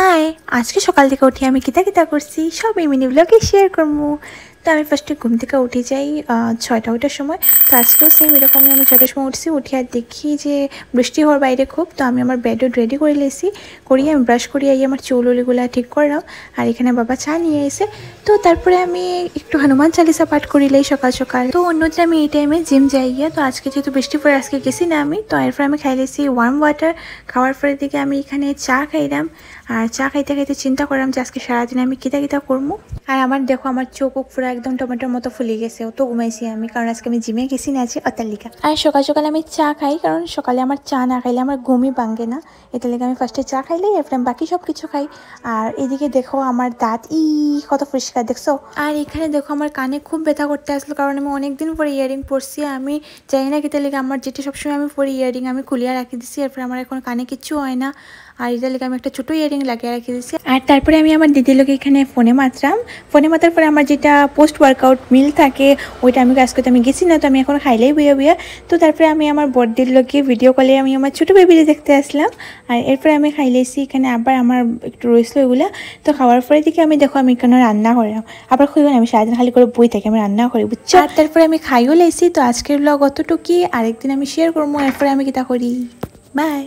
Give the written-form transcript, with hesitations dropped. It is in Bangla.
হাই, আজকে সকাল থেকে উঠে আমি কিতা কিতা করছি সব এই মিনি ব্লগে শেয়ার করবো। তো আমি ফার্স্টে ঘুম থেকে উঠে যাই 6টার সময়। তো আজকেও সেম এরকমই আমি 6টার সময় উঠছি, উঠে আর দেখি যে বৃষ্টি হওয়ার বাইরে খুব। তো আমি আমার বেডও রেডি করে লেছি, করিয়ে আমি ব্রাশ করিয়ে আমার চুলগুলো ঠিক করলাম। আর এখানে বাবা চা নিয়ে এসে, তো তারপরে আমি একটু হনুমান চালিসা পাঠ করিলেই সকাল সকাল। তো অন্যদিন আমি এই টাইমে জিম যাই গিয়ে। তো আজকে যেহেতু বৃষ্টি পরে আজকে গেছি না আমি, তো এরপর আমি খাই লেছি ওয়ার্ম ওয়াটার। খাওয়ার পরের দিকে আমি এখানে চা খাইলাম। আর চা খাইতে খাইতে চিন্তা করলাম যে আজকে সারাদিন আমি কিতা কিতা করবো। আর আমার দেখো আমার চোখ পুরো একদম টমেটোর মতো ফুলে গেছে, অত ঘুমাইছি আমি, কারণ আজকে আমি জিমে গেছি না আছি অতালিকা। আর সকাল সকালে আমি চা খাই, কারণ সকালে আমার চা না খাইলে আমার ঘুমই ভাঙে না। এটা লেগে আমি ফার্স্টে চা খাইলে এরপর আমি বাকি সব কিছু খাই। আর এদিকে দেখো আমার দাঁত কত পরিষ্কার দেখছো। আর এখানে দেখো আমার কানে খুব ব্যথা করতে আসলো, কারণ আমি অনেকদিন পরে ইয়ারিং পরছি। আমি জানি না কিতা লেগে আমার যেটা সবসময় আমি পরি ইয়ারিং আমি খুলিয়া রাখি দিছি, এরপর আমার এখন কানে কিচ্ছু হয় না। আর এটা লেগে আমি একটা ছোটো ইয়ারিং লাগিয়ে রেখে দিয়েছি। আর তারপরে আমি আমার দিদির লোক এখানে ফোনে মাত্রাম। ফোনে মাতার পরে আমার যেটা পোস্ট ওয়ার্কআউট মিল থাকে ওইটা আমি কাজ করতে আমি গেছি না, তো আমি এখন খাইলেই বইয়া বইয়া। তো তারপরে আমি আমার বড়দির লোকে ভিডিও কলে আমি আমার ছোটো বেবিরে দেখতে আসলাম। আর এরপরে আমি খাইলেছি এখানে, আবার আমার একটু রয়েছিল এগুলা। তো খাওয়ার পরে দিকে আমি দেখো আমি এখানে রান্না করলাম। আবার খুঁজব আমি সারাদিন খালি করে বই থাকি, আমি রান্না করি বুঝছো। আর তারপরে আমি খাইও লেছি। তো আজকের ব্লগ অতটুকুই, আরেকদিন আমি শেয়ার করবো এরপরে আমি কিতা করি। বাই।